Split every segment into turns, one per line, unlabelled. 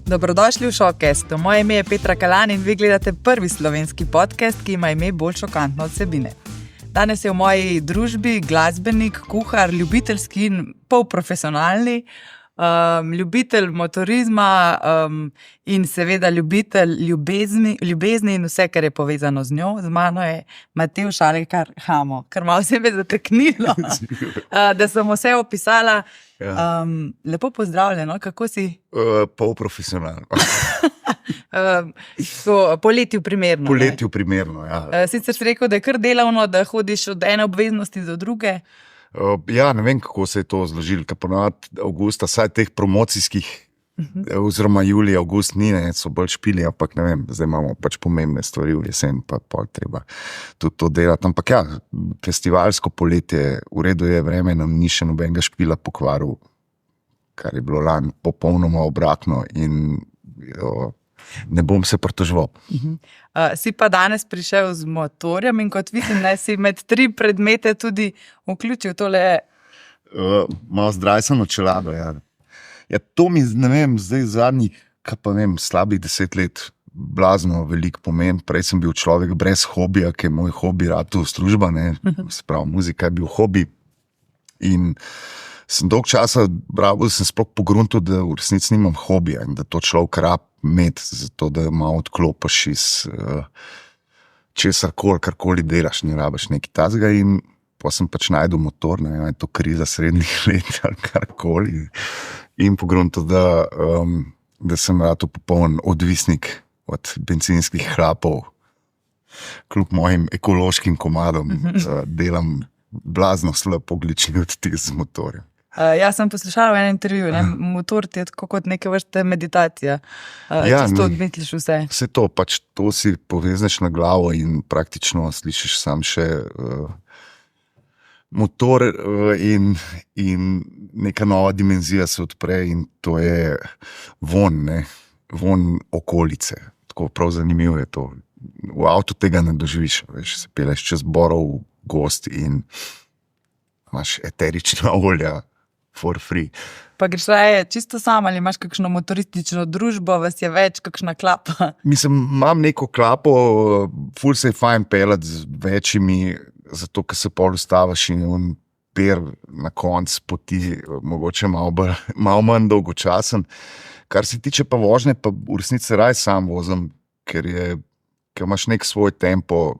Dobrodošli v Showcastu. Moje ime je Petra Kalan in vi gledate prvi slovenski podcast, ki ima ime bolj šokantno od vsebine. Danes je v moji družbi glasbenik, kuhar, ljubiteljski in polprofesionalni, ljubitelj motorizma in seveda ljubitelj ljubezni in vse, kar je povezano z njo. Z mano je Matevž Alekar Hamo, kar malo sebe zateknilo, da sem vse opisala. Lepo pozdravljeno, kako si?
Polprofesionalno.
Poletju primerno.
Poletju primerno, ja.
Sicer si rekel, da je kar delavno, da hodiš od ene obveznosti do druge.
Ja, ne vem, kako se je to zložilo, ker ponavadi avgusta, saj teh promocijskih, oziroma julija, avgust ni, ne, so bolj špili, ampak ne vem, zdaj imamo pač pomembne stvari v jesen, pa pol treba tudi to delati. Ampak ja, festivalsko poletje, v redu je vreme, nam ni še nobenega špila pokvaril, kar je bilo lani popolnoma obratno in ne bom se pritoževal.
Si pa danes prišel z motorjem in kot vidim, ne, si med 3 predmete tudi vključil tole.
Malo zdrajsano čelado, ja. Ja, to mi, ne vem, zdaj zadnjih, kaj pa vem, slabih 10 let blazno veliko pomen. Prej sem bil človek brez hobija, ki je moj hobi ratal služba, ne, se pravi, muzika je bil hobi in sem dolg časa bral, sem sploh pogruntil, da v resnici nimam hobija in da to človek rab imeti, zato da malo odklopiš iz česarkoli, karkoli delaš, ne rabiš nekaj tazga in pa sem pač najdel motor, ne vem, je to kriza srednjih let ali karkoli in pogruntil, da sem ratal popoln odvisnik od bencinskih hlapov, kljub mojim ekološkim komadom, delam blazno slab ogljični odtis z motorjem.
Jaz sem poslušala v enem intervjuju, ne, motor ti je tako kot neke vrste meditacija.
Ja,
čisto odmisliš vse.
Vse to, pač to si povezneš na glavo in praktično slišiš sam še motor in neka nova dimenzija se odpre in to je von, ne, von okolice. Tako prav zanimivo je to. V avtu tega ne doživiš, veš, se peleš čez borov gost in imaš eterična olja for free.
Pa greš raje čisto sam ali imaš kakšno motoristično družbo, vas je več, kakšna klapa?
Mislim, imam neko klapo, ful se je fajn pelati z večjimi, zato ker se pol ustaviš in on per na konc poti, mogoče malo manj dolgočasen. Kar se tiče pa vožnje, pa v resnici raje sam vozim, ker imaš nek svoj tempo,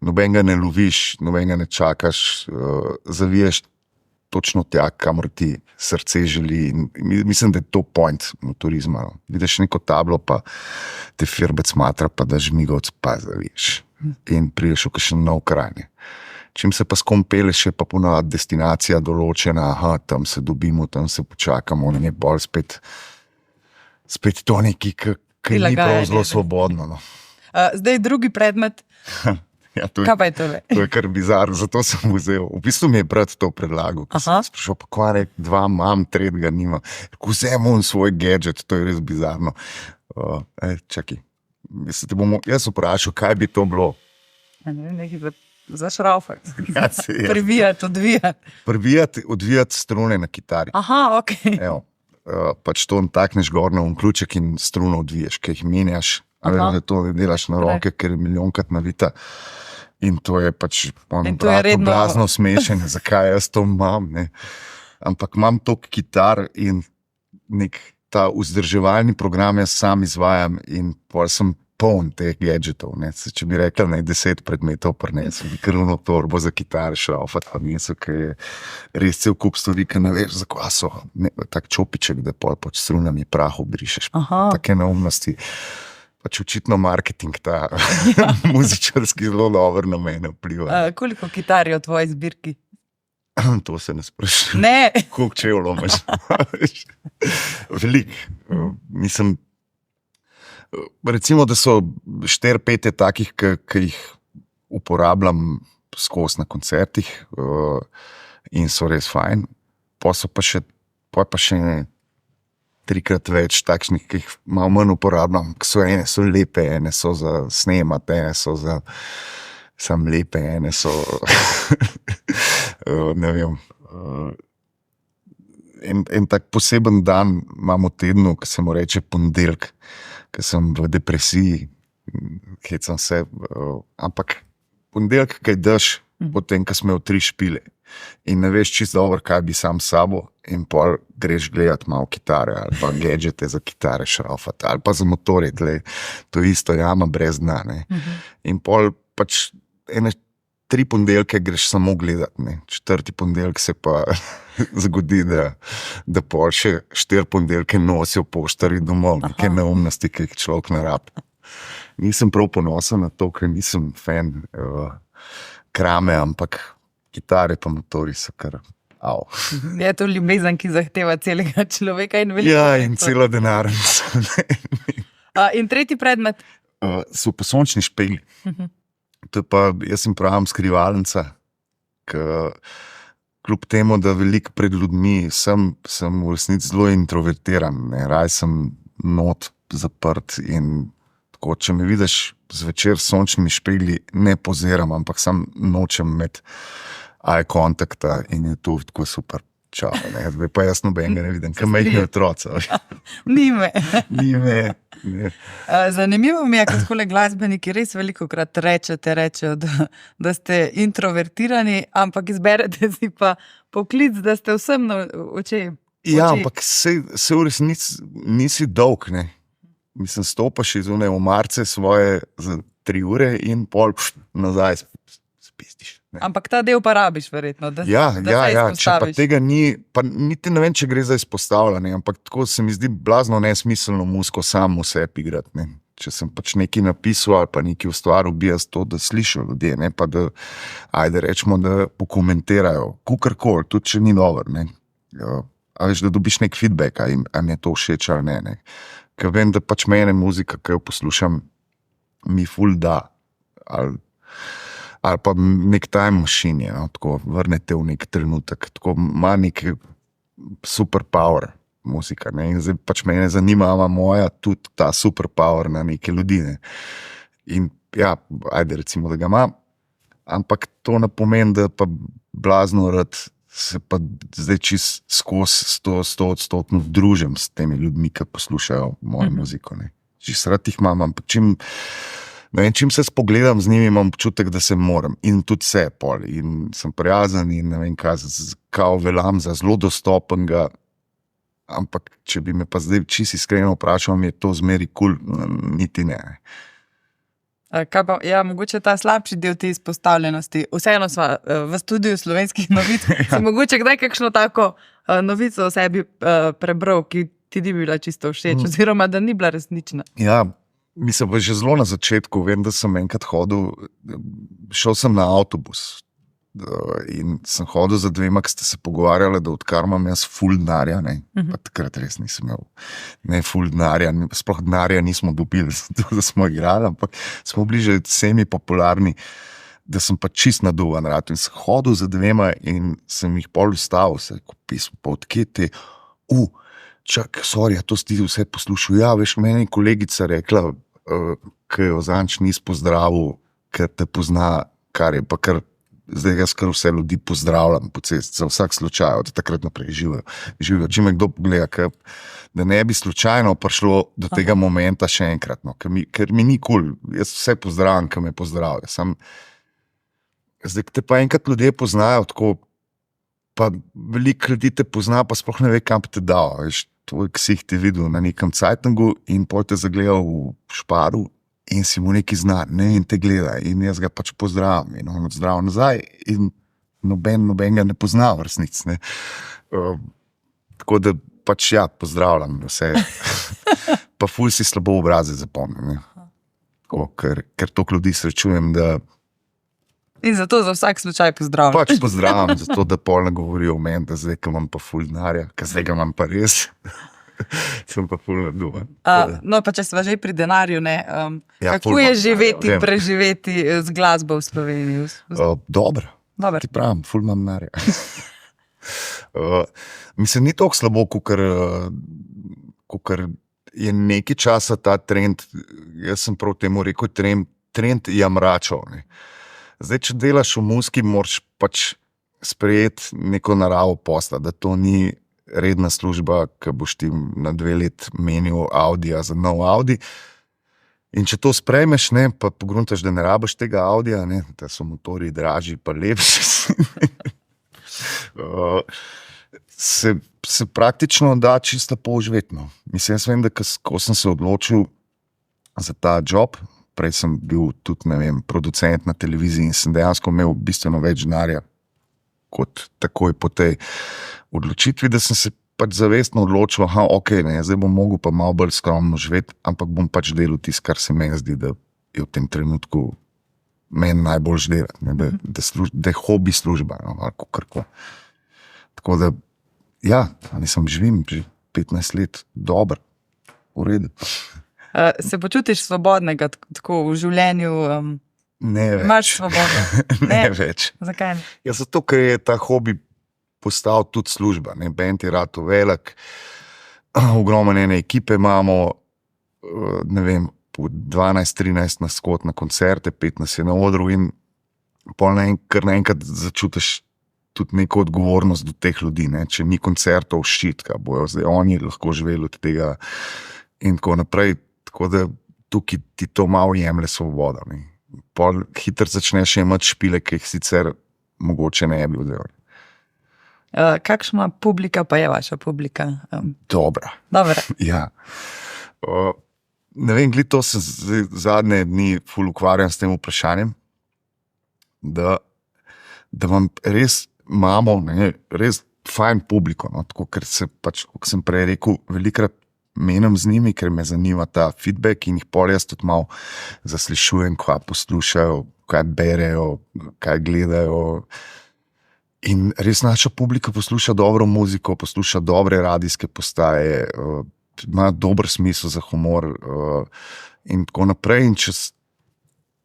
nobenega ne loviš, nobenega ne čakaš, zaviješ točno tja, kamor ti srce želi in mislim, da je to point motorizma. Vidiš neko tablo, pa te firbec matra, pa da žmigovc, pa zaviješ in prideš v kakšen nov kraj. Čim se pa s kom peleš, je pa ponavadi destinacija določena, tam se dobimo, tam se počakamo, ne bolj spet to neki, ki ni prav zelo svobodno. No.
Zdaj drugi predmet.
Ja,
Kaj pa je tole?
To je kar bizarno, zato sem vzel. V bistvu mi je brat to predlagal, ko sem sprašal, pa kva 2 imam, 3 nimam. Vzemo svoj gadget, to je res bizarno. Čakaj, jaz vprašal, kaj bi to bilo?
Ne vem, nekaj za šraufati.
Ja,
Privijati, odvijati.
Odvijati strune na kitari.
Aha, ok.
Evo, pač to takneš gor na ključek in struno odviješ, ki jih menjaš. Da to delaš na roke, ker je milijonkrat navita. In to je pač blazno smešen, zakaj jaz to imam. Ne. Ampak imam toliko kitar in nek ta vzdrževalni program jaz sam izvajam in pol sem poln teh gadgetov. Ne. Če bi rekla, naj 10 predmetov prinesem, bi krvno torbo za kitare šraufati, pa niso, ki je res cel kup stvari, ki ne veš, za kva so. Tak čopiček, da pol pod strunami prah obrišeš. Take neumnosti. Pač očitno marketing ta muzičarski zelo dober na mene vpliva.
Koliko kitar je v tvoji zbirki?
To se ne sprašujem.
Ne.
Koliko čevljev imaš? Veliko. Mislim, recimo, da so 4-5 takih, ki jih uporabljam skozi na koncertih in so res fajn. Pa pa še 3-krat več takšnih, ki jih malo manj uporabljam, ene so lepe, ene so za snemati, ene so za sam lepe, ene so ne vem, en tak poseben dan imam v tednu, ki se mu reče ponedeljek, ker sem v depresiji, hecam se, ampak ponedeljek, kaj daš, potem, ko smo imeli 3 špile in ne veš čisto dobro, kaj bi sam s sabo in pol greš gledat malo kitare ali pa gadžete za kitare šraufati ali pa za motorje, to isto jama brez dna, ne. In pol pač ene 3 ponedeljke greš samo gledat, ne. 4. ponedeljek se pa zgodi, da pol še 4 ponedeljke nosijo poštarji domov, neke neumnosti, ki jih človek ne rabi. Nisem prav ponosen na to, ker nisem fan krame, ampak kitare pa motori so kar
Je to ljubezen, ki zahteva celega človeka in veliko.
Ja, in celo denarnico.
In tretji predmet?
So pa sončni špegli. To je pa, jaz sem pravim skrivalnica, kljub temu, da veliko pred ljudmi sem v resnici zelo introvertiran, ne. Raj sem not zaprt in tako, če me vidiš zvečer s sončnimi špegli, ne poziram, ampak sam nočem imeti eye contacta in je to tako super. Čau, ne. Zdaj pa jaz nobenega ne vidim, kaj majhni otroci.
Ni me.
Ni me. Ne.
Zanimivo mi je, kako glasbeniki res velikokrat rečejo, da ste introvertirani, ampak izberete si pa poklic, da ste vsem na očeh.
Ja, ampak se v resnici nisi dolg, ne. Mislim, stopaš iz one omarce svoje za 3 ure in pol nazaj spistiš. Ne.
Ampak ta del pa rabiš verjetno, da se
izpostaviš. Če pa tega ni, pa niti ne vem, če gre za izpostavljanje, ampak tako se mi zdi blazno nesmiselno muziko sam v sebi igrati, ne. Če sem pač nekaj napisal ali pa nekaj ustvaril, bi jaz to, da slišal ljudje, ne pa da, ajde rečemo, da pokomentirajo, kakorkoli, tudi če ni dobro, ne. A veš, da dobiš nek feedback, a mi je to všeč ali ne, ne. Ker vem, da pač mene muzika, ki jo poslušam, mi ful da, ali pa nek time machine je, no, tako vrnete v nek trenutek, tako ima nek super power muzika, ne, in zdaj pač mene zanima, ama moja tudi ta super power na neke ljudi, ne. In ja, ajde recimo, da ga ima, ampak to ne pomeni, da pa blazno rad se pa zdaj čist skozi 100% družim s temi ljudmi, ki poslušajo mojo muziko, ne. Čist rad jih imam, ampak čim se spogledam z njimi, imam občutek, da se moram. In tudi se pol. In sem prijazen in ne vem kaj, kao velam za zelo dostopenega, ampak če bi me pa zdaj čisto iskreno vprašal, mi je to zmeri kul, niti ne.
Kaj pa, ja, mogoče ta slabši del te izpostavljenosti. Vseeno sva v studiu Slovenskih novic. Si mogoče kdaj kakšno tako novico o sebi prebral, ki ti ni bila čisto všeč, oziroma da ni bila resnična?
Ja, mislim, že zelo na začetku, vem, da sem enkrat hodil, šel sem na avtobus in sem hodil za 2, ki ste se pogovarjali, da odkar imam jaz ful denarja, ne, pa takrat res nisem imel, ne ful denarja, sploh denarja nismo dobili, zato da smo igrali, ampak smo bili že semi-popularni, da sem pa čist naduvan rad in sem hodil za 2 in sem jih pol ustavil, se je pisal, pa odkje te, čak, sorry, to si ti vse poslušal, ja, veš, meni kolegica rekla, ki jo zanč nis pozdravil, ker te pozna, kar je pa kar, zdaj jaz kar vse ljudi pozdravljam po cesti, za vsak slučaj, od takrat naprej živijo. Če me kdo pogleda, da ne bi slučajno prišlo do tega momenta še enkrat, no, ker mi ni kul, jaz vse pozdravljam, ki me pozdravijo. Zdaj, te pa enkrat ljudje poznajo, tako, pa veliko ljudi te pozna, pa sploh ne ve, kam te dal, veš, tvoj ksih te videl na nekem cajtingu in pol te zagledal v Šparu, in si mu nekaj zna, ne, in te gleda, in jaz ga pač pozdravim, in on odzdrav nazaj, in noben ga ne pozna v resnici, ne. Tako da pač ja, pozdravljam vse, pa ful si slabo obraze zapomnim, ne. Tako, ker toliko ljudi srečujem, da
in zato za vsak slučaj pozdravljam.
Pač pozdravljam, zato da pol ne govorijo o meni, da zdaj, ko imam pa ful denarja, ker zdaj ga imam pa res. Sem pa ful naduvan.
No, pa če sva že pri denarju, ne, kako je živeti, preživeti z glasbo v Sloveniji?
Dobro. Ti pravim, ful imam denarja. Mislim, ni toliko slabo, kakor je nekaj časa ta trend, jaz sem prav temu rekel, trend jamračev, ne. Zdaj, če delaš v muziki, moraš pač sprejeti neko naravo posla, da to ni redna služba, ki boš ti na 2 leti menil Audija za nov Audi. In če to sprejmeš, ne, pa pogruntaš, da ne rabiš tega Audija, ne, da so motorji dražji, pa lepši. Se praktično da čisto poživeti. No. Mislim, jaz vem, da ko sem se odločil za ta job, prej sem bil tudi, ne vem, producent na televiziji in sem dejansko imel bistveno več denarja kot takoj po tej odločitvi, da sem se pač zavestno odločil, zdaj bom mogel pa malo bolj skromno živeti, ampak bom pač delal tisto, kar se meni zdi, da je v tem trenutku meni najbolj delati, da je hobi služba, no, ali kakorkoli. Tako da, ja, nisem živim že 15 let, dobro, v redu.
Se počutiš svobodnega tako v življenju?
Ne več.
Imaš svobodo?
Ne več.
Zakaj?
Ja, zato, ker je ta hobi postal tudi služba. Band je rado velik, ogromno ene ekipe imamo, ne vem, po 12-13 naskot na koncerte, 15 je na odru in kar naenkrat začutiš tudi neko odgovornost do teh ljudi. Ne? Če ni koncertov, šitka, bojo zdaj oni lahko živeli od tega in tako naprej. Tako da tukaj ti to malo jemlje svoboda. Pol hitro začneš imati špile, ki jih sicer mogoče ne bi vzel.
Kakšna publika pa je vaša publika?
Dobra. Ja. Ne vem, glih to se zadnje dni ful ukvarjam s tem vprašanjem, da vam res imamo res fajn publiko, no? Tako, ker se pač, kot sem prej rekel, velikrat menim z njimi, ker me zanima ta feedback in jih pol jaz tudi malo zaslišujem, kaj poslušajo, kaj berejo, kaj gledajo. In res naša publika posluša dobro muziko, posluša dobre radijske postaje, ima dober smisel za humor in tako naprej. In če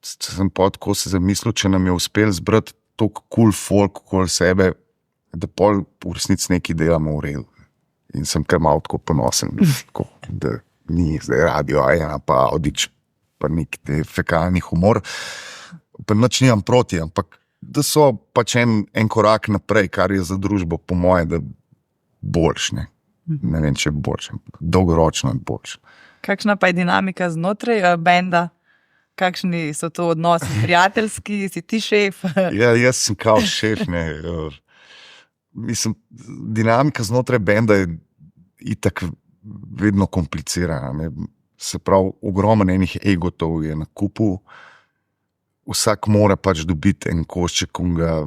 sem pa tako se zamislil, če nam je uspel zbrati toliko cool folk okoli sebe, da pol v resnici nekaj delamo v redu. In sem kar malo tako ponosen, tako, da ni zdaj Radio A1 pa Audič, pa nek fekalni humor. Pa nič nimam proti, ampak da so pač en korak naprej, kar je za družbo po moje, da boljš, ne. Ne vem, če je boljš, dolgoročno je boljš.
Kakšna pa je dinamika znotraj benda? Kakšni so to odnosi? Prijateljski, si ti šef?
Ja, jaz sem kao šef, ne. Mislim, dinamika znotraj benda je itak vedno komplicirana, ne. Se pravi, ogromno enih egotov je na kupu. Vsak mora pač dobiti en košček unga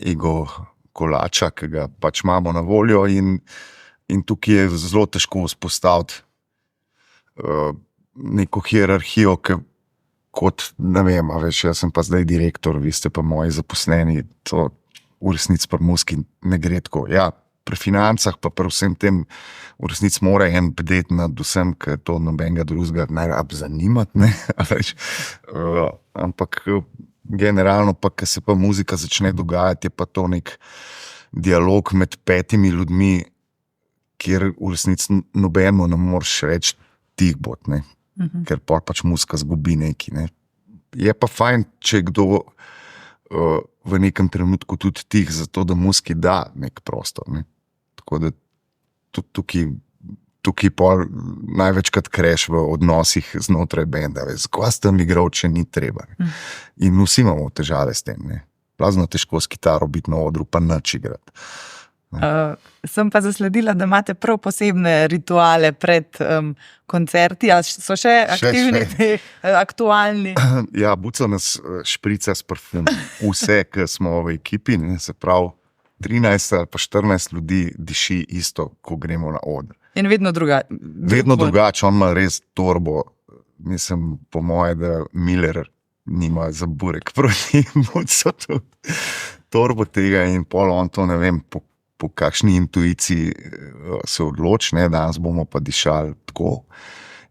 ego kolača, ki ga pač imamo na voljo in tukaj je zelo težko vzpostaviti neko hierarhijo, kot, ne vem, veš, jaz sem pa zdaj direktor, vi ste pa moji zaposleni, to v resnici pri muziki ne gre tako. Ja, pri financah pa pri vsem tem v resnici mora en bdeti nad vsem, ker to nobenega drugega ne rab zanimati, ne, veš. Ampak generalno pa, ko se pa muzika začne dogajati, je pa to nek dialog med 5 ljudmi, kjer v resnici nobenemu ne moreš reči tih bot, ne. Ker pač muzika zgubi neki, ne. Je pa fajn, če kdo v nekem trenutku tudi tih, zato da muziki da nek prostor, ne. Tako da tudi tukaj pol največkrat kreš v odnosih znotraj benda. Zakaj sem tam igral, če ni treba? Ne? In vsi imamo težave s tem. Ne? Plazno težko s kitaro biti na odru, pa nič igrati.
Sem pa zasledila, da imate prav posebne rituale pred koncerti. A so še aktivni, aktualni?
Ja, buca nas šprica s parfumom. Vse, ki smo v ekipi, ne, se pravi 13 ali pa 14 ljudi diši isto, ko gremo na oder.
In vedno drugače.
Vedno drugače, on ima res torbo. Mislim, po moje, da Miller nima za burek proti buco torbo tega in pol on to, ne vem, po kakšni intuiciji se odloči, ne, danes bomo pa dišali tako.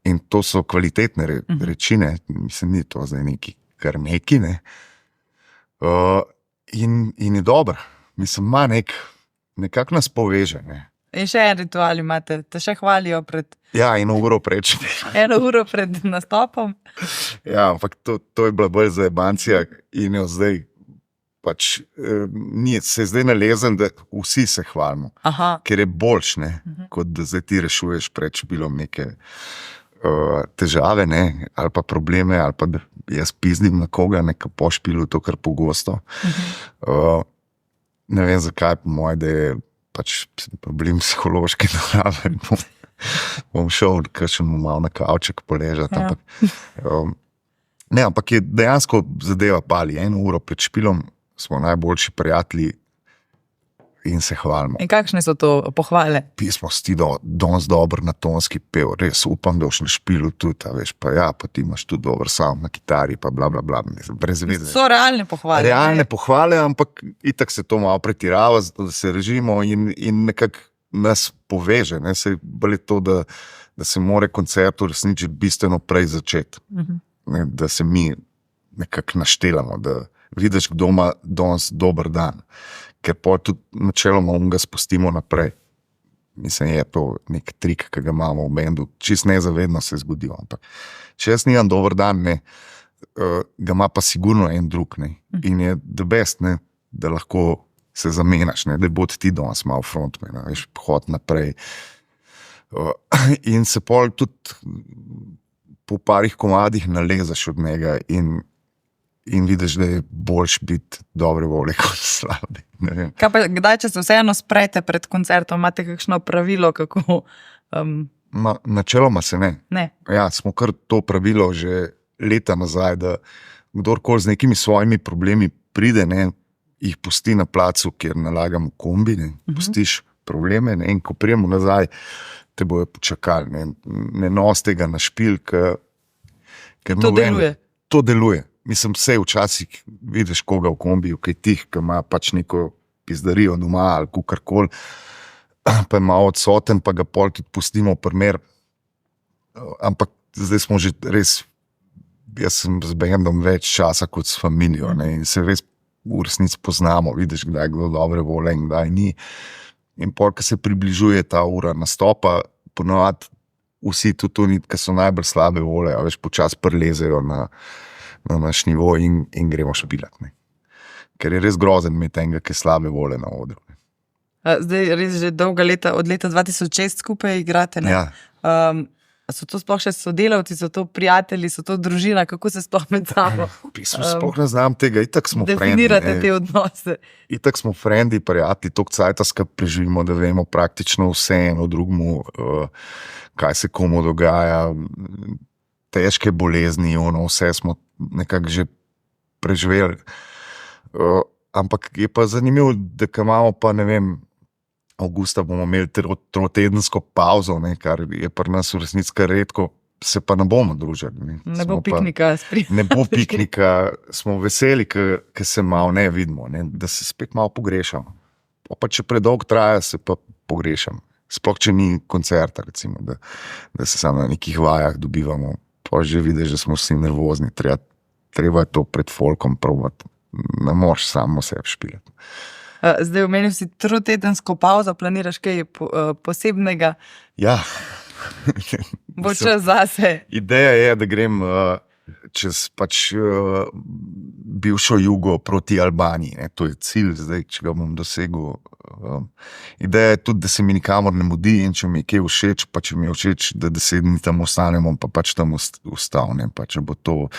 In to so kvalitetne reči, ne, mislim, ni to zdaj neki kar neki, ne. In je dobro. Mislim, ima nekako nas poveže, ne.
In še en ritual imate, te še hvalijo pred...
Ja, 1 uro pred.
1 uro pred nastopom.
Ja, ampak to je bila bolj zajebancija in jo zdaj pač se zdaj nalezen, da vsi se hvalimo, ker je boljš, ne, kot da zdaj ti rešuješ pred čepilom neke težave, ne, ali pa probleme, ali pa da jaz pizdim na koga, neka po špilu, to kar pogosto. Ne vem zakaj, po moje, da je pač problem psihološke narave. Bom šel kakšen malo na kavček poležati. Ampak je dejansko zadeva pali. 1 uro pred špilom smo najboljši prijatelji in se hvalimo.
In kakšne so to pohvale?
Pismo si ti danes dober na tonski pev, res upam, da boš na špilu tudi, veš, pa ti imaš tudi dober sound na kitari, pa bla, bla, bla, brez veze.
So realne pohvale.
Realne pohvale, ampak itak se to malo pretirava, zato da se režimo in nekako nas poveže, ne, se bolj to, da se more koncert v resnici bistveno prej začeti. Ne, da se mi nekako naštelamo, da vidiš, kdo ima danes dober dan. Ker pa tudi načeloma ga spustimo naprej. Mislim, je to nek trik, ki ga imamo v bendu. Čist nezavedno se zgodi. Ampak če jaz nimam dober dan, ne, ga ima pa sigurno en drug. Ne. In je the best, ne, da lahko se zamenjaš, ne, da bod ti danes malo frontman, veš, hod naprej. In se pol tudi po parih komadih nalezaš od njega in vidiš, da je boljš biti dobre volje kot slabe.
Kaj pa, kdaj, če se vseeno sprete pred koncertom, imate kakšno pravilo, kako?
Načeloma se ne.
Ne.
Ja, smo kar to pravilo že leta nazaj, da kdorkoli z nekimi svojimi problemi pride, ne, jih pusti na placu, kjer nalagamo kombi, ne, pustiš probleme, ne, in ko prijemo nazaj, te bojo počakali. Ne nos tega na špil, ker
to deluje.
To deluje. Mislim, vse včasih vidiš koga v kombiju, kaj tih, ki ima pač neko pizdarijo doma ali kukarkoli, pa je malo odsoten, pa ga pol tudi pustimo primer. Ampak zdaj smo že res, jaz sem z bendom več časa kot s familijo, ne, in se res v resnici poznamo, vidiš, kdaj je kdo dobre volje in kdaj ni. In pol, ko se približuje ta ura nastopa, ponovadi vsi tudi oni, ki so najbolj slabe volje, a veš, počas prilezejo na naš nivo in gremo špilat. Ne. Ker je res grozen imeti enega, ki slabe volje na odru.
Zdaj res že dolga leta, od leta 2006 skupaj igrate, ne?
Ja.
So to sploh še sodelavci, so to prijatelji, so to družina, kako se sploh med sabo?
Sploh ne znam tega, itak smo
definirate te odnose.
Itak smo frendi, prijatelji, toliko cajta skupaj preživimo, da vemo praktično vse eno drugmu, kaj se komu dogaja, težke bolezni, vse smo nekako že preživeli. Ampak je pa zanimivo, da imamo pa, ne vem, avgusta bomo imeli trotedensko pauzo, ne, kar je pri nas v resnici kar redko, se pa ne bomo družili.
Ne bo piknika.
Ne bo piknika, smo veseli, ker se malo ne vidimo, ne, da se spet malo pogrešamo. Pa če predolgo traja, se pa pogrešam. Sploh, če ni koncerta, recimo, da se samo na nekih vajah dobivamo. Pa že vidiš, da smo vsi nervozni, treba je to pred folkom probati. Ne moreš samo sebe špilati.
Zdaj omenil si trotedensko pauzo, planiraš kaj posebnega?
Ja.
Bo čas zase.
Ideja je, da grem čez pač bivšo jugo proti Albaniji. Ne. To je cilj, zdaj, če ga bom dosegel. Ideja je tudi, da se mi nikamor ne mudi in če mi je kaj všeč, pa če mi je všeč, da 10 dni tam ostanemo, pa pač tam ustavnem. Pa če bo to,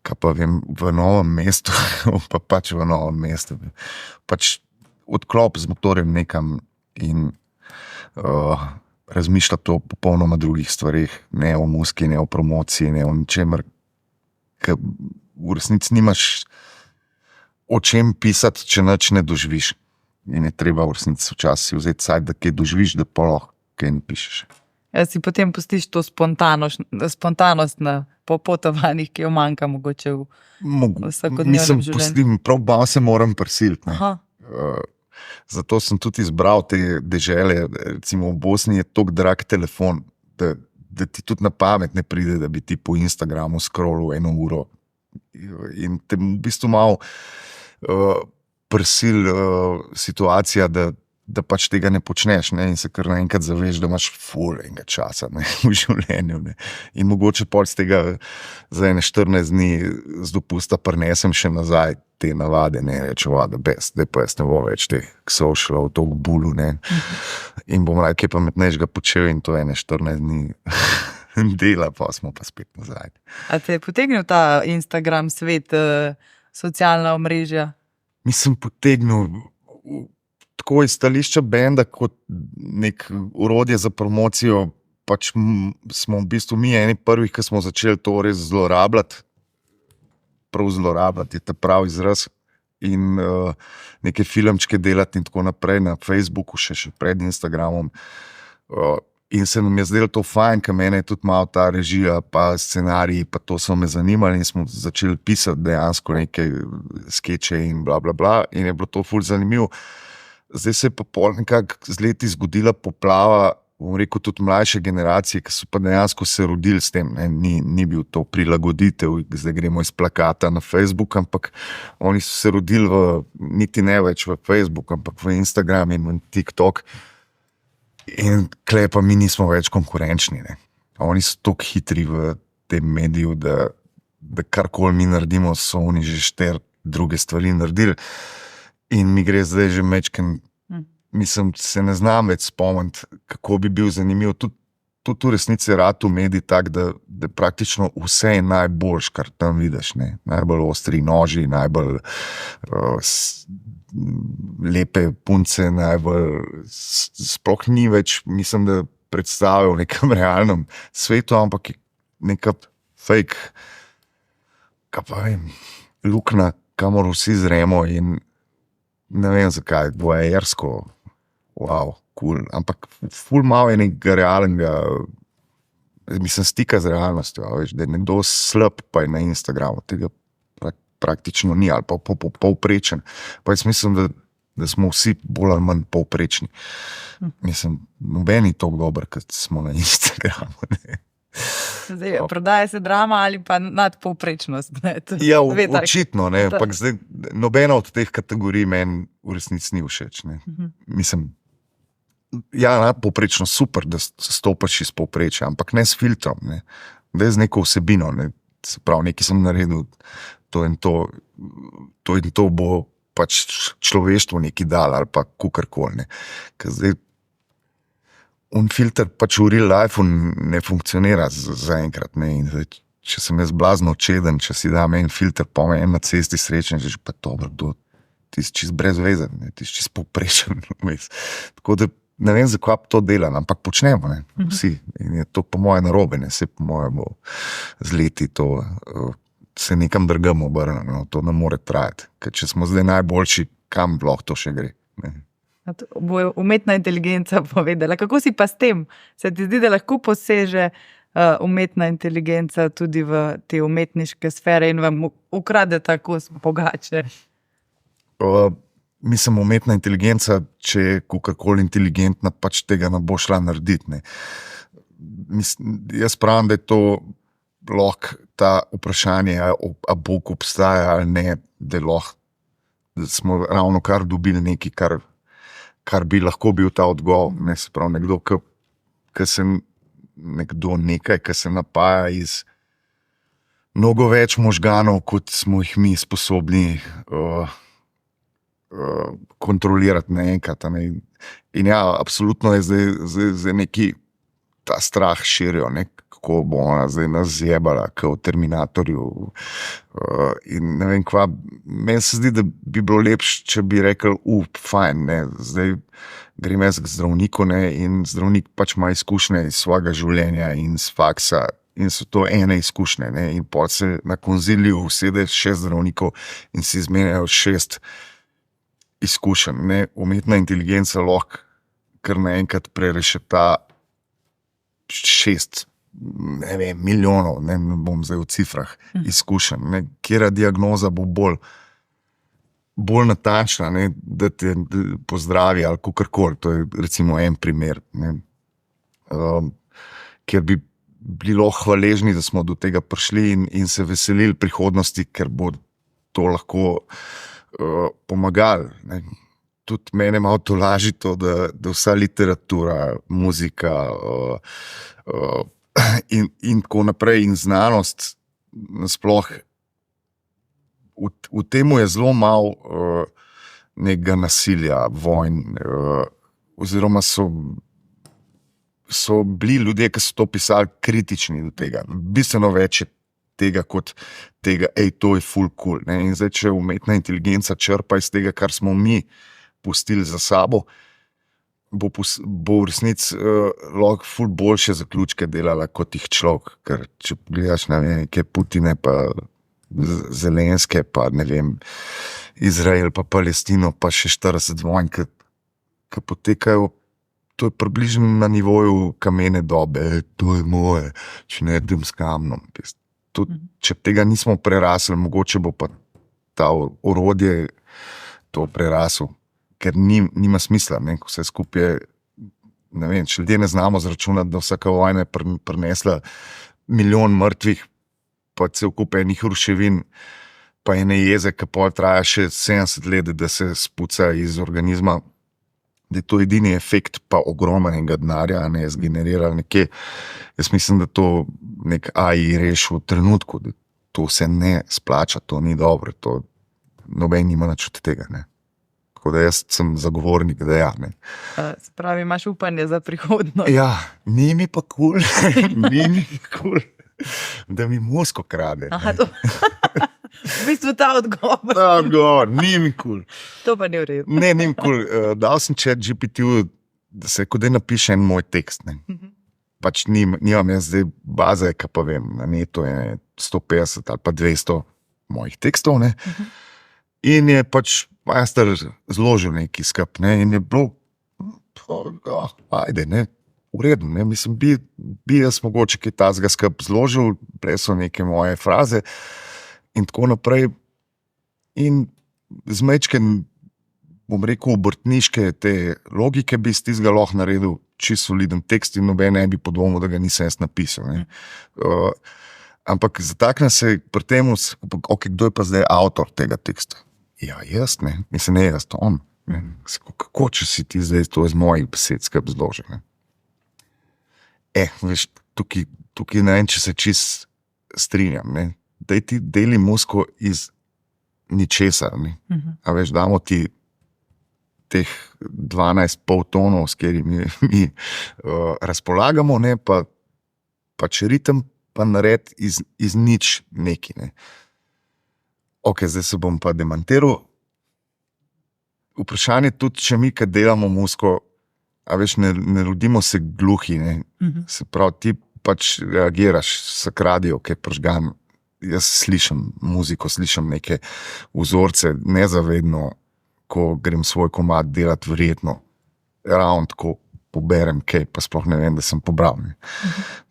kaj pa vem, v Novem mestu, pa pač v Novem mestu. Pač odklop z motorjem nekam in razmišljati o popolnoma drugih stvarih, ne o muziki, ne o promociji, ne o ničemer, ker v resnici nimaš o čem pisati, če nič ne doživiš. In je treba v resnici včasih vzeti cajt, da kaj doživiš, da pa lahko kaj ne pišeš.
Ja, si potem pustiš to spontanost na popotovanjih, ki jo manjka mogoče v vsakodnevnem življenju.
Pustim, prav bal se moram prisiliti. Zato sem tudi izbral te dežele, recimo v Bosni je toliko drag telefon, da ti tudi na pamet ne pride, da bi ti po Instagramu scrollil 1 uro. In te v bistvu malo prisil situacija, da pač tega ne počneš, ne, in se kar naenkrat zaveš, da imaš ful enega časa, ne, v življenju. Ne. In mogoče pol z tega za 14 dni z dopusta prinesem še nazaj te navade, ne reče, da best, da pa jaz ne bo več teh socialov, tog bulu, ne. In bom rekel, pametnejšega počel in to je 14 dni dela, pa smo pa spet nazaj.
A te je potegnil ta Instagram svet, socialna omrežja?
Mislim, potegnil tako iz stališča benda kot nek orodje za promocijo, pač smo v bistvu mi eni prvih, ki smo začeli to res zlorabljati. Prav zlorabljati je ta pravi izraz in neke filmčke delati in tako naprej na Facebooku, še pred Instagramom. In se nam je zdelo to fajn, ker mene je tudi malo ta režija, pa scenariji, pa to so me zanimali in smo začeli pisati dejansko neke skeče in bla, bla, bla. In je bilo to ful zanimivo. Zdaj se je pa pol nekako z leti zgodila poplava, bom rekel, tudi mlajše generacije, ki so pa dejansko se rodili s tem. Ni bil to prilagoditev, zdaj gremo iz plakata na Facebook, ampak oni so se rodili niti ne več v Facebook, ampak v Instagram in v TikTok. In klej pa mi nismo več konkurenčni. Ne. Oni so toliko hitri v tem mediju, da karkoli mi naredimo, so oni že 4 druge stvari naredili. In mi gre zdaj že mečken, mislim, se ne znam več spomniti, kako bi bil zanimiv. Tudi v resnici je rad v mediji tak, da praktično vse je najboljš, kar tam vidiš. Ne. Najbolj ostri noži, najbolj lepe punce, najbolj sploh ni več, mislim, da predstavlja v nekem realnem svetu, ampak je neka fake, kaj pa vem, luknja, kamor vsi zremo in ne vem zakaj, voajersko, wow, cool, ampak ful malo je nekega realnega, mislim, stika z realnostjo, veš, da je nekdo slab, pa je na Instagramu, tega praktično ni, ali pa povprečen. Pa jaz mislim, da smo vsi bolj ali manj povprečni. Mislim, nobeni toliko dober, kot smo na Instagramu. Ne.
Zdaj, prodaja se drama ali pa nadpovprečnost.
Ja, očitno, ne, ampak zdaj nobena od teh kategorij meni v resnici ni všeč. Ne. Mislim, ja, nadpovprečno super, da stopaš iz povprečja, ampak ne s filtrom, ne. Da je z neko vsebino, ne. Se pravi, nekaj sem naredil, to in to bo pač človeštvo nekaj dal ali pa kukarkoli, ne. Ker zdaj filter pač v real life ne funkcionira zaenkrat, ne. In zdaj, če sem jaz blazno čeden, če si dam en filter, pa me na cesti srečen, že pa dobro, ti si čist brezvezen, ne, ti si čist povprečen. Tako da ne vem, zakaj to delam, ampak počnemo, ne, vsi. In je to po moje narobe, ne, se po moje bo z leti to se nekam drugam obrnilo, to ne more trajati. Ker če smo zdaj najboljši, kam lahko to še gre, ne.
Bo umetna inteligenca povedala. Kako si pa s tem? Se ti zdi, da lahko poseže umetna inteligenca tudi v te umetniške sfere in vam ukrade tako pogače?
Mislim, umetna inteligenca, če je kakorkoli inteligentna, pač tega ne bo šla narediti. Ne. Jaz pravim, da je to lahko ta vprašanje, a Bog obstaja ali ne, da smo ravno kar dobili nekaj, kar bi lahko bil ta odgovor. Ne, se pravi, nekaj, ki se napaja iz mnogo več možganov, kot smo jih mi sposobni kontrolirati naenkrat. Ne. In ja, absolutno je zdaj neki ta strah širijo, ne, kako bo ona zdaj nas zjebala, kot v Terminatorju. In ne vem kva, meni se zdi, da bi bilo lepše, če bi rekel, fajn, ne, zdaj grem jaz k zdravniku, ne, in zdravnik pač ima izkušnje iz svojega življenja in z faksa in so to ene izkušnje, ne, in potem se na konziliju usede 6 zdravnikov in si izmenjajo 6 izkušenj, ne. Umetna inteligenca lahko kar naenkrat prerešeta 6, ne vem, milijonov, ne bom zdaj v cifrah, izkušenj, ne, kjera diagnoza bo bolj natančna, ne, da te pozdravi ali kakorkoli, to je recimo en primer, ne, kjer bi bili lahko hvaležni, da smo do tega prišli in se veselili prihodnosti, ker bo to lahko pomagali, ne. Tudi mene malo tolaži to, da vsa literatura, muzika in tako naprej in znanost nasploh v temu je zelo malo nekega nasilja, vojn, oziroma so bili ljudje, ki so to pisali, kritični do tega. Bistveno več je tega kot tega, to je ful cool. Ne? In zdaj, če umetna inteligenca črpa iz tega, kar smo mi pustili za sabo, bo v resnici lahko ful boljše zaključke delala kot jih človek. Ker če pogledaš, ne vem, neke Putine, pa Zelenske, pa ne vem, Izrael, pa Palestino, pa še 40 vojn, ki potekajo, to je približno na nivoju kamene dobe, to je moje, če ne tem s kamnom. Če tega nismo prerasli, mogoče bo pa ta orodje to prerasel, ker nima smisla, ne, vse skupaj, ne vem, če ljudje ne znamo zračunati, da vsaka vojna je prinesla 1 milijon mrtvih, pa cel kup enih ruševin, pa ene jeze, ki pol traja še 70 let, da se spuca iz organizma, da je to edini efekt, pa ogromnega denarja, ne je zgeneriralo nekje. Jaz mislim, da to nek AI reši v trenutku, da to se ne splača, to ni dobro, to noben nima nič od tega, ne. Tako da jaz sem zagovornik, da ja, ne.
Spravi, imaš upanje za prihodnost.
Ja, ni mi pa kul, da mi mozgo krade.
Aha, to... V bistvu ta odgovor.
Ta odgovor, ni mi kul.
To pa ni v redu.
Ne, ni mi kul. Dal sem ChatGPT-ju, da se kot da napiše en moj tekst. Ne. Pač nimam jaz zdaj baze, kaj pa vem, na netu je 150 ali pa 200 mojih tekstov, ne. In je pač majster zložil neki skup, ne, in je bilo, ajde, ne, v redu, ne, mislim, bi jaz mogoče kaj tazga skup zložil, bile so neke moje fraze in tako naprej. In z majčken, bom rekel, obrtniške te logike bi iz tistega lahko naredil čisto soliden tekst in noben ne bi podvomil, da ga nisem jaz napisal, ne. Ampak zatakne se pri tem, ok, kdo je pa zdaj avtor tega teksta? Ja, jaz, ne, mislim, ne jaz, to on. Ne. Kako, če si ti zdaj to iz mojih besed skup zložil, ne? Veš, tukaj ne vem, če se čist strinjam, ne. Daj ti deli mozgo iz ničesar, ne. A veš, damo ti teh 12 poltonov, s katerimi mi razpolagamo, ne, pa če ritem pa nared iz nič neki, ne. Ok, zdaj se bom pa demantiral. Vprašanje tudi, če mi, kad delamo muziko, a veš, ne rodimo se gluhi, ne. Se pravi, ti pač reagiraš vsak radio, ki je prižgan. Jaz slišim muziko, slišim neke vzorce, nezavedno, ko grem svoj komad delati, verjetno ravno tako poberem kaj, pa sploh ne vem, da sem pobral, ne.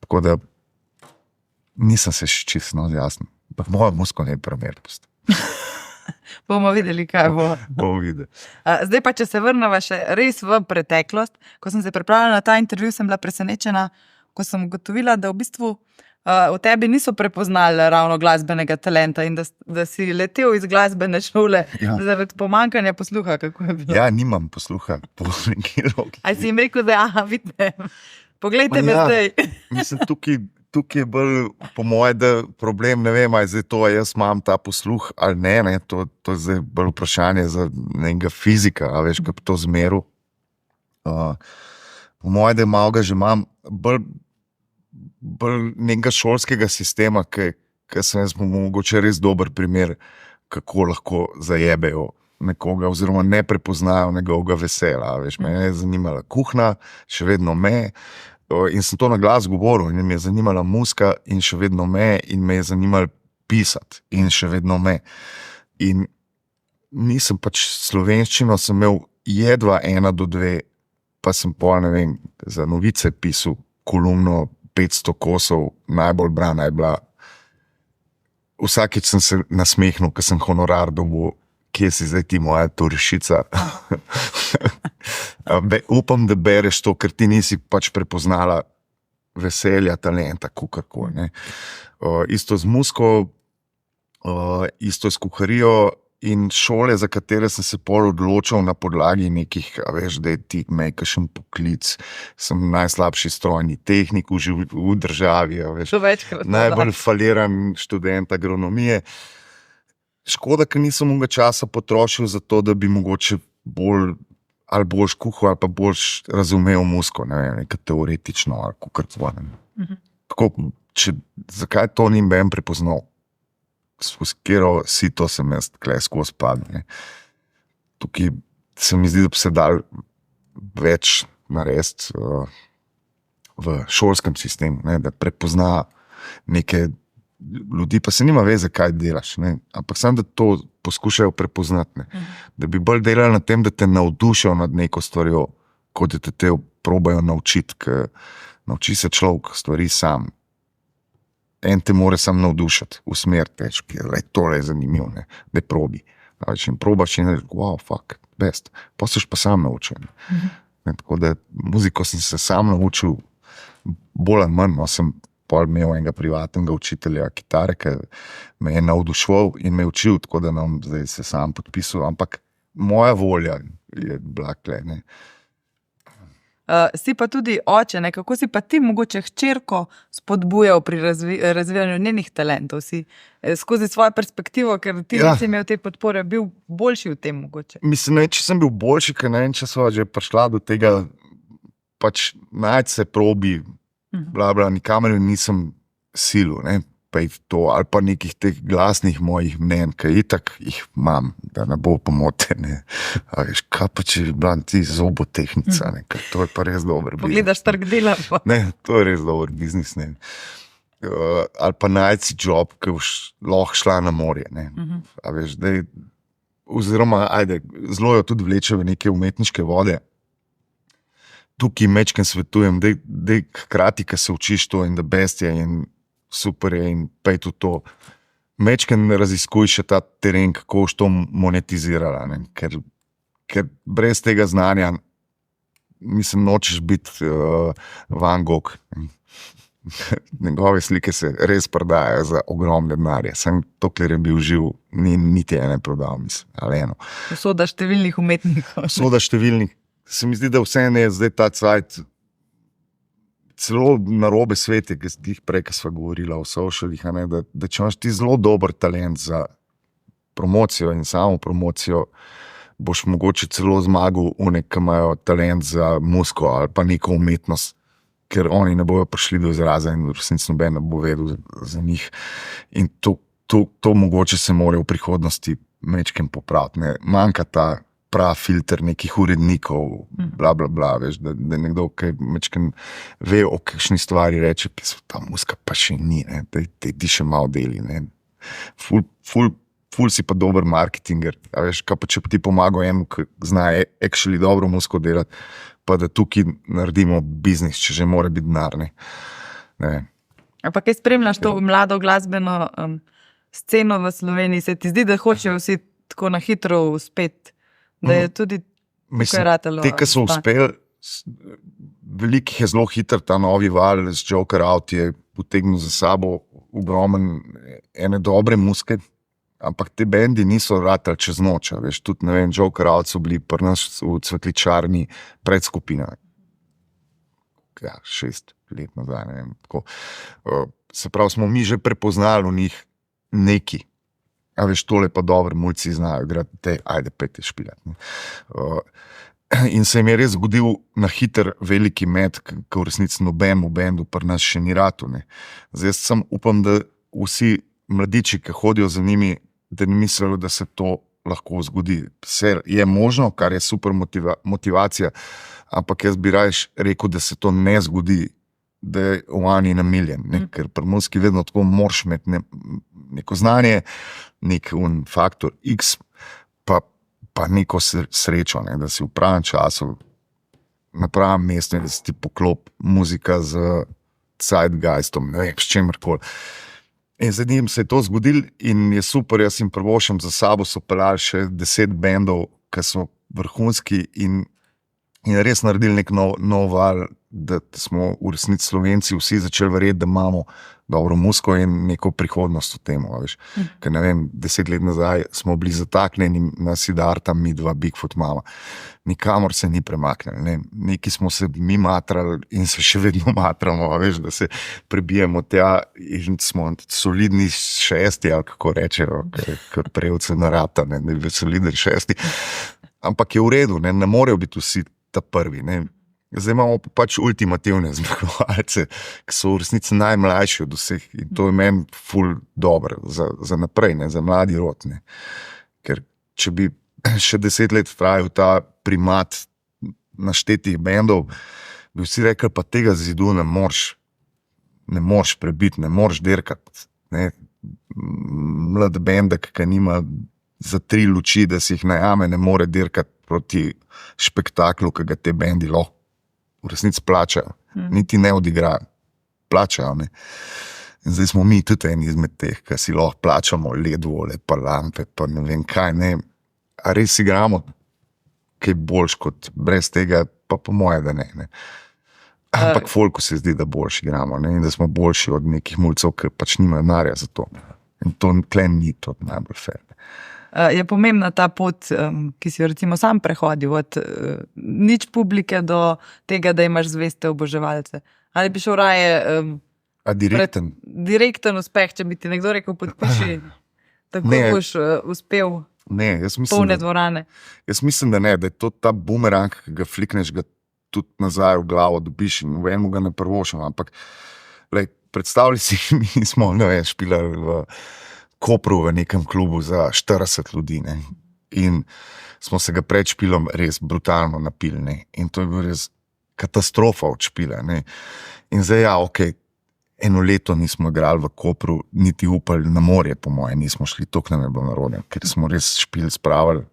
Tako da nisem se še čisto jasno. Pa moja muzika ne je primer.
Bomo videli, kaj bo.
Bomo videli.
Zdaj pa, če se vrneva še res v preteklost, ko sem se pripravila na ta intervju, sem bila presenečena, ko sem ugotovila, da v bistvu v tebi niso prepoznali ravno glasbenega talenta in da si letel iz glasbene šole zaradi pomanjkanja posluha. Kako je bilo?
Ja, nimam posluha po neki roki.
A si jim rekel, da vidite, poglejte me zdaj.
Mislim, tukaj je bolj, po moje, da problem, ne vem, ali zdaj to, jaz imam ta posluh ali ne, to je zdaj bolj vprašanje za nekega fizika, a veš, kako to zmeru. Po moje, da malo ga že imam bolj nekega šolskega sistema, ki sem jaz mogoče res dober primer, kako lahko zajebejo nekoga oziroma ne prepoznajo njegovega vesela. Veš, me je zanimala kuhna, še vedno me, in sem to na glas govoril in me je zanimala muzika in še vedno me, in me je zanimalo pisati in še vedno me. In nisem pač slovenščino, sem imel jedva 1 do 2, pa sem pol, ne vem, za novice pisal kolumno 500 kosov, najbolj brana je bila. Vsakič sem se nasmehnil, ko sem honorar dobil, kje si zdaj ti moja Torešica. Upam, da bereš to, ker ti nisi pač prepoznala veselja, talenta, kakorkoli, ne. Isto z muziko, isto s kuharijo in šole, za katere sem se pol odločil na podlagi nekih, a veš, da je ti imej kakšen poklic, sem najslabši strojni tehnik v državi, a veš, najbolj faliran študent agronomije. škoda, ker nisem mnogo časa potrošil za to, da bi mogoče boljš kuhal ali pa boljš razumel muziko, ne vem, nekaj teoretično ali kakorkoli. Tako, zakaj to ni ben prepoznal? Skozi katero sito sem jaz tukaj skozi padel. Tukaj se mi zdi, da bi se dal več narediti v šolskem sistemu, ne? Da prepozna neke ljudi, pa se nima veze, kaj delaš, ne? Ampak samo, da to poskušajo prepoznati. Ne? Da bi bolj delali na tem, da te navdušijo nad neko stvarjo, kot da te probajo naučiti, ker nauči se človek stvari sam. En te more sam navdušiti, usmeriti, tole je zanimivo, ne? Da probi. In probaš in reči, wow, fuck, best. Pa seš pa sam naučil. Tako da muziko sem se sam naučil bolj ali manj, no, sem pol imel enega privatnega učitelja kitare, ki me je navdušval in me učil, tako da nam zdaj se sam podpisal, ampak moja volja je bila tle, ne.
Si pa tudi oče, ne? Kako si pa ti mogoče hčerko spodbujal pri razvijanju njenih talentov? Si skozi svojo perspektivo, ker ti nisi imel te podpore, bil boljši v tem mogoče?
Mislim, ne, če sem bil boljši, ker ne vem, če sva že prišla do tega, pač najti se probi, nikamor nisem silil, ne, pa je to, ali pa nekih teh glasnih mojih mnen, ki itak jih imam, da ne bo pomote, ne. A veš, kaj pa če bila ti zobotehnica, ne, ker to je pa res dober biznis.
Pogledaš trg dela pa.
Ne, to je res dober biznis, ne. Ali pa najti si job, ki boš lahko šla na morje, ne. A veš, daj, oziroma, zelo jo tudi vleče v neke umetniške vode. Tukaj mečken svetujem, da hkrati, ko se učiš to in da best je in super je in pej tudi to, mečken raziskuj še ta teren, kako boš to monetizirala, ne? Ker brez tega znanja, mislim, nočeš biti Van Gogh. Njegove slike se res prodajajo za ogromne denarje, sem dokler je bil živ, niti ene prodal, mislim, ali eno.
Usoda številnih umetnikov.
Usoda številnih. Se mi zdi, da vseeno je zdaj ta cajt celo narobe svete, ki jih prej, ki sva govorila o socialih, da če imaš ti zelo dober talent za promocijo in samo promocijo, boš mogoče celo zmagal ki imajo talent za muziko ali pa neko umetnost, ker oni ne bojo prišli do izraza in v resnici noben ne bo vedel za njih. In to mogoče se mora v prihodnosti mečkem popraviti. Ne? Manjka ta prav filter nekih urednikov, bla, bla, bla, veš, da nekdo, ki mečken ve o kakšni stvari reče, ta muzika pa še ni, ne, da ti še malo deli, ne. Ful si pa dober marketinger, a veš, kaj pa če ti pomaga enemu, ki zna actually dobro muziko delati, pa da tukaj naredimo biznis, če že mora biti denar, ne.
Pa kaj spremljaš to mlado glasbeno sceno v Sloveniji, se ti zdi, da hočejo vsi tako na hitro uspeti? Da je tudi tukaj ratalo.
Te, ki so uspeli, velikih je zelo hiter, ta novi val z Joker Out je potegnil za sabo ogromen ene dobre muzike, ampak te bendi niso ratali čez noč, veš, tudi, ne vem, Joker Out so bili pri nas v Cvetličarni predskupina. 6 let nazaj, ne vem, tako. Se pravi, smo mi že prepoznali v njih neki. A veš, tole pa dobro, mulci znajo igrati, ajde, pejte špiljati. In se jim je res zgodil na hiter veliki met, ki v resnici nobenemu bendu pri nas še ni ratu. Zdaj sem upam, da vsi mladiči, ki hodijo za njimi, da ne mislijo, da se to lahko zgodi. Vse je možno, kar je super motivacija, ampak jaz bi rajš rekel, da se to ne zgodi, da je one in a million, ker pri muziki vedno tako moraš imeti neko znanje, nek faktor X, pa neko srečo, da si v pravem času na pravem mestu, da si ti poklop muzika z zeitgeistom, ne vem, s čemerkoli. In zdaj njim se je to zgodilo in je super, jaz jim prvošem za sabo so pelali še 10 bendov, ki so vrhunski in in res naredili nek nov val, da smo v resnici Slovenci vsi začeli verjeti, da imamo dobro muziko in neko prihodnost v tem. Ker ne vem, 10 let nazaj smo bili zataknjeni na Siddharta, mi dva Bigfoot mama. Nikamor se ni premaknili. Neki smo se mi matrali in se še vedno matramo, da se prebijemo tja in smo solidni šesti, ali kako rečejo, ker prejevce narata, da je solidni šesti. Ampak je v redu, ne morejo biti vsi ta prvi. Zdaj imamo pač ultimativne zmagovalce, ki so v resnici najmlajši od vseh in to je meni ful dobro za naprej, za mladi rod. Ker če bi še 10 let trajal ta primat naštetih bendov, bi vsi rekli, pa tega zidu ne moreš prebiti, ne moreš dirkati. Mlad bendek, ki nima za 3 luči, da si jih najame, ne more dirkati proti spektaklu, ki ga te bendi lahko v resnici plačajo. Niti ne odigrajo. Plačajo. In zdaj smo mi tudi eni izmed teh, ki si lahko plačamo ledvole, pa lampe, pa ne vem kaj. A res igramo kaj boljš kot brez tega, pa po moje, da ne. Ampak folku se zdi, da boljš igramo in da smo boljši od nekih mulcev, ki pač nimajo denarja za to. In to tlen ni to najbolj fair.
Je pomembna ta pot, ki si jo recimo sam prehodil, od nič publike do tega, da imaš zveste oboževalce. Ali bi šel raje direkten uspeh, če bi ti nekdo rekel, podpiši, tako boš uspel polne dvorane?
Jaz mislim, da ne, da je to ta bumerang, ki ga flikneš, ga tudi nazaj v glavo dobiš in v enem ga ne prvošam. Ampak predstavljaj si, mi smo špilali v Kopru v nekem klubu za 40 ljudi. In smo se ga pred špilom res brutalno napili. In to je bil res katastrofa od špila. In zdaj, eno leto nismo igrali v Kopru, niti upali na morje, po moje, nismo šli, toliko nam je bilo narodno, ker smo res špil spravili.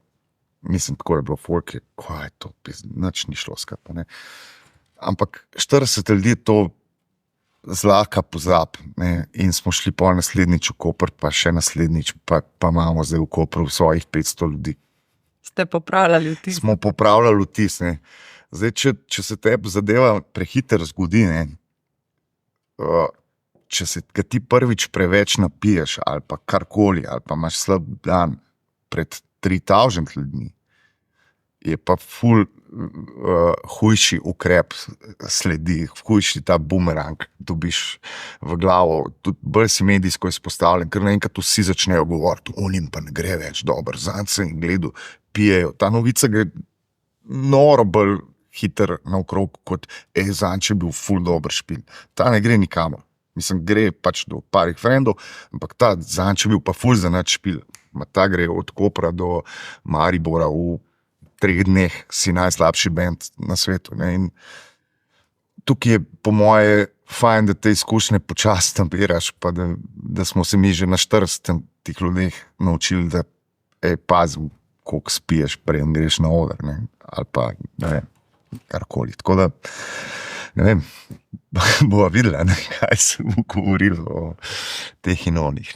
Mislim, tako je bilo folke, kaj je to, nič ni šlo skrat. Ampak 40 ljudi to zlahka pozab, in smo šli pol naslednjič v Koper, pa še naslednjič, pa imamo zdaj v Kopru svojih 500 ljudi.
Ste popravljali vtis?
Smo popravljali vtis. Zdaj, če se tebi zadeva prehiter zgodi, če se ga ti prvič preveč napiješ, ali pa karkoli, ali pa imaš slab dan pred 3000 ljudmi, je pa ful hujši ukrep sledi, hujši ta bumerang dobiš v glavo, tudi bolj si medijsko izpostavljen, ker naenkrat vsi začnejo govoriti, onim pa ne gre več dobro, zanj se in gledu, pijejo. Ta novica gre noro bolj hiter naokrog, kot zanj, če bil ful dober špil. Ta ne gre nikamor. Mislim, gre pač do parih frendov, ampak ta zanj, če bil pa ful za nič špil. Ta gre od Kopra do Maribora v 3 dneh, si najslabši bend na svetu. In tukaj je po moje fajn, da te izkušnje počasi nabiraš, pa da smo se mi že na 40 tih ljudeh naučili, da pazi, koliko spiješ, preden greš na oder, ali pa ne vem, karkoli. Tako da, ne vem, bova videla, kaj se bo govorilo o teh in onih.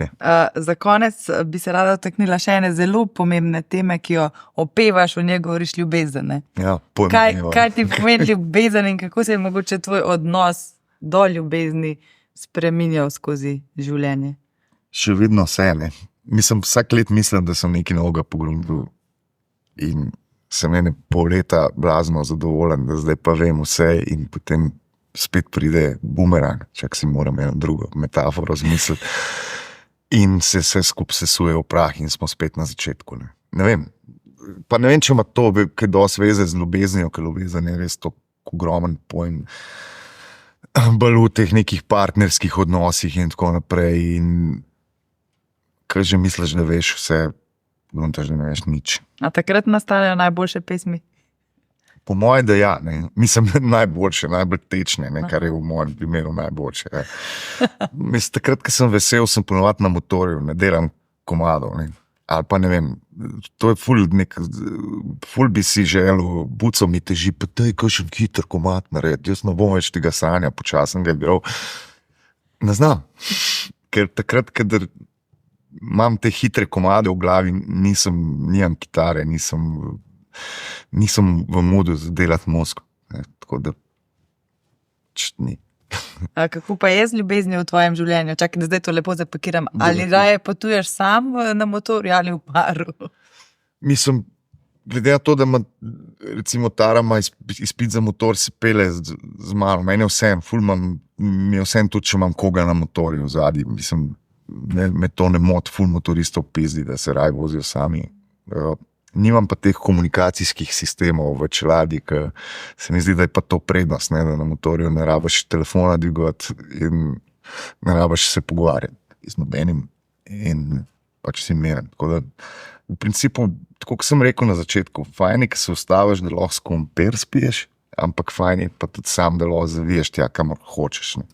Za konec bi se rada dotaknila še ene zelo pomembne teme, ki jo opevaš, v njej govoriš ljubezen.
Ja,
kaj ti pomeni ljubezen in kako se je mogoče tvoj odnos do ljubezni spreminjal skozi življenje?
Še vedno se, Mislim, vsak let mislim, da sem nekaj novega pogrunil in sem pol leta blazno zadovoljen, da zdaj pa vem vse in potem spet pride bumerang, čak si moram eno drugo metaforo zmisliti in se vse skupaj sesuje v prah in smo spet na začetku. Ne vem, pa ne vem, če ima to kaj dosti veze z ljubeznijo, ker ljubezen je res to ogromen pojem, bolj v teh nekih partnerskih odnosih in tako naprej in kaj že misliš, da veš vse, da ne veš nič.
A takrat nastajajo najboljše pesmi?
Po moje, da ja. Mislim, najboljše, najbolj tečne, kar je v mojem primeru najboljše. Mislim, takrat, ko sem vesel, sem ponovadi na motorju, ne delam komadov. Ali pa ne vem, to je ful bi si želel, buco mi teži, pa daj kakšen hiter komad narediti, jaz ne bom več tega sanja, počasen ga je bil. Ne znam, ker takrat, kadar imam te hitre komade v glavi, nimam kitare, nisem nisem v modu delati mozg. Tako da ni.
Kako pa je z ljubeznijo v tvojem življenju? Čakaj, da zdaj to lepo zapakiram. Ali raje potuješ sam na motorju ali v paru?
Mislim, glede na to, da ima recimo Tara ima izpit za motor, se pele z mano. Meni je vsem, mi je vsem tudi, če imam koga na motorju zadnji. Mislim, me to ne moti, ful motoristov pizdi, da se raje vozijo sami. Nimam pa teh komunikacijskih sistemov v čeladi, ker se mi zdi, da je pa to prednost, ne, da na motorju ne rabiš telefona dvigovati in ne rabiš se pogovarjati z nobenim in pač si miren. Tako da v principu, tako kot sem rekel na začetku, fajn je, ko se ustaviš, da lahko s kom per spiješ, ampak fajn je pa tudi sam, da lahko zaviješ tja, kamor hočeš. Ne.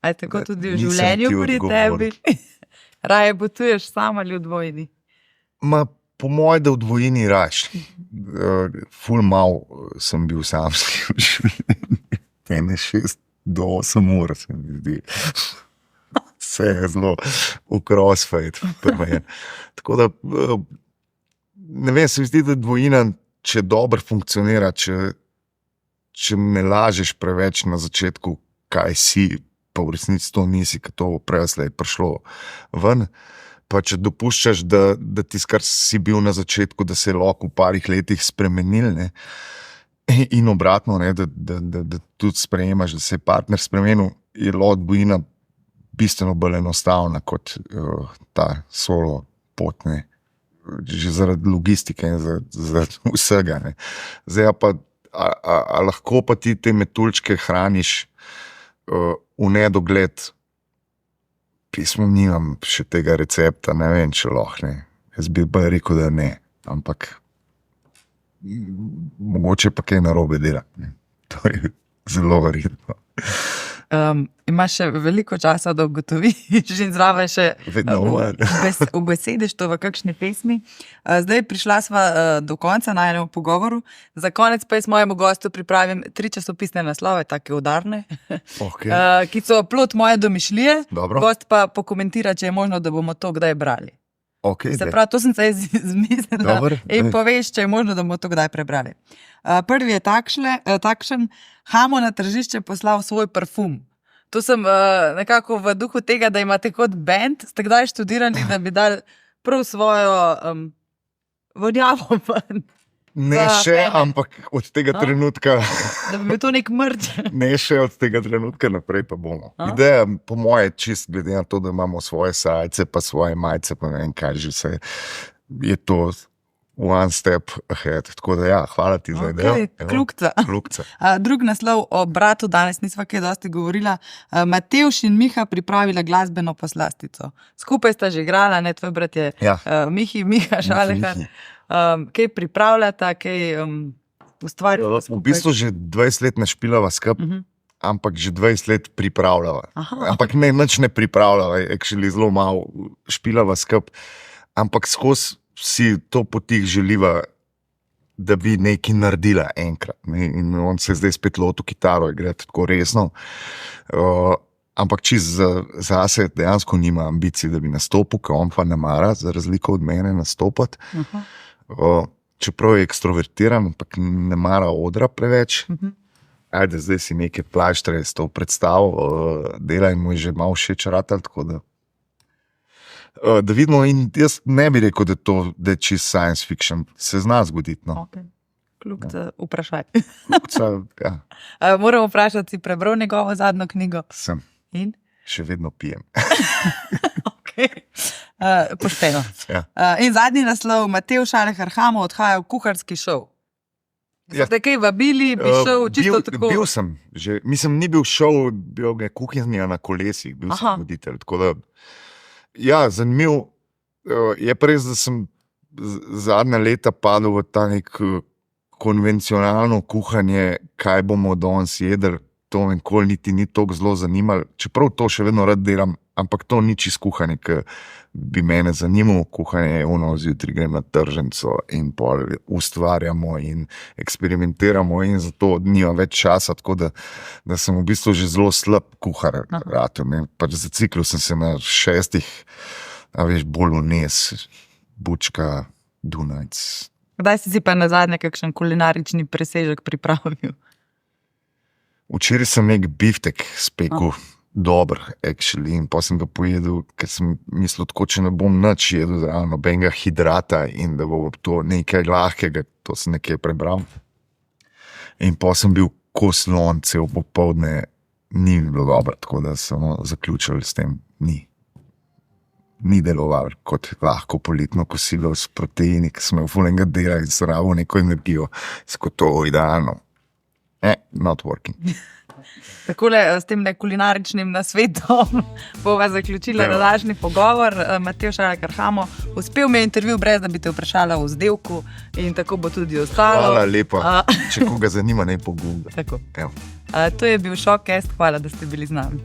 A je tako tudi v življenju pri tebi? Raje potuješ sam ali v dvojini?
Po mojem, da v dvojini raš. Ful mal sem bil samski v življenju. 6 do 8 ur se mi zdi. Vse je zelo v crossfade. Tako da, ne vem, se mi zdi, da dvojina, če dobro funkcionira, če ne lažeš preveč na začetku, kaj si, pa v resnici to nisi, ker to preslej prišlo ven, pa če dopuščaš, da ti, kar si bil na začetku, da se je lahko v parih letih spremenil, ne? In obratno, ne? Da tudi sprejemaš, da se je partner spremenil, je lahko dvojina bistveno bolj enostavna kot ta solo pot, ne? Že zaradi logistike in zaradi vsega. Ne? Zdaj pa, a lahko pa ti te metuljčke hraniš v nedogled. Pismo nimam še tega recepta, ne vem, če lahko ne. Jaz bi pa rekel, da ne, ampak mogoče pa kaj narobe dela. To je zelo verjetno.
Imaš še veliko časa, da ugotoviš in zraven še ubesediš to v kakšni pesmi. Zdaj prišla sva do konca na enem pogovoru. Za konec pa jaz mojemu gostu pripravim 3 časopisne naslove, take udarne, ki so plod moje domišljije.
Dobro.
Gost pa pokomentira, če je možno, da bomo to kdaj brali. Se pravi, to sem se zmislila in poveš, če je možno, da bomo to kdaj prebrali. Prvi je takšen, Hamo na tržišče poslal svoj parfum. To sem nekako v duhu tega, da imate kot band, ste kdaj študirali, da bi dali prav svojo vonjavo ven.
Ne še, ampak od tega trenutka...
Da bi bil to nek mrč.
Ne še od tega trenutka naprej pa bomo. Ideja, po moje, čist glede na to, da imamo svoje sajce, pa svoje majce, pa ne vem, kaj že se je to one step ahead. Tako da ja, hvala ti za idejo.
Klukca. Drug naslov o bratu, danes nisva kaj dosti govorila. Matevž in Miha pripravila glasbeno poslastico. Skupaj sta že igrala, ne, tvoj brat je Miha Šalehar. Kaj pripravljata, kaj ustvarjata skupaj?
V bistvu že 20 let ne špilava skupaj, ampak že 20 let pripravljava. Ampak nič ne pripravljava, actually zelo malo špilava skupaj, ampak skozi si to potih želiva, da bi nekaj naredila enkrat. Ne? In on se zdaj spet lotil kitaro, gre tako resno. Ampak čist zase dejansko nima ambicij, da bi nastopil, ker on pa ne mara, za razliko od mene, nastopati. Čeprav je ekstrovertiran, ampak ne mara odra preveč. Ajde, zdaj si neke plaštre s to predstavo dela in mu je že malo všeč ratal, tako da vidimo, in jaz ne bi rekel, da je čist science fiction. Se zna zgoditi, no.
Klukca, vprašaj.
Klukca, ja.
Moram vprašati, si prebral njegovo zadnjo knjigo?
Sem.
In?
Še vedno pijem.
Pošteno. In zadnji naslov, Matevž Šalehar, Hamo odhaja v kuharski šov. Ste kaj vabili, bi šel čisto tako?
Bil sem, že, mislim, ni bil šov, bil je kuhinja na kolesih, bil sem voditelj, tako da ja, zanimiv. Je pa res, da sem zadnja leta padel v ta nek konvencionalno kuhanje, kaj bomo danes jedli, to nikoli niti ni toliko zelo zanimalo, čeprav to še vedno rad delam, ampak to ni čisto kuhanje, ki bi mene zanimalo. Kuhanje je ono, zjutraj grem na tržnico in pol ustvarjamo in eksperimentiramo in zato nima več časa, tako da sem v bistvu že zelo slab kuhar. Pač zaciklil sem se na 6, a veš, bolj vnes, bučka, Dunajc,
Kdaj si pa nazadnje kakšen kulinarični presežek pripravil?
Včeraj sem nek biftek spekel, dober, actually, in pa sem ga pojedel, ker sem mislil, tako, če ne bom nič jedel zraven nobenega hidrata in da bo to nekaj lahkega, to sem nekaj prebral. In pa sem bil koslon cel popoldne, ni bilo dobro, tako da smo zaključili s tem, ni deloval kot lahko poletno kosilo s proteini, ki smo v fulenga dela in zraven neko energijo, skoto idealno. Not working.
Takole s tem kulinaričnim nasvetom bova zaključila današnji pogovor. Matevž Arhamo, uspel mi je intervju, brez da bi te vprašala o vzdevku in tako bo tudi ostalo.
Hvala lepa, če koga zanima, naj pogooglja.
Tako. To je bil Šokcast, hvala, da ste bili z nami.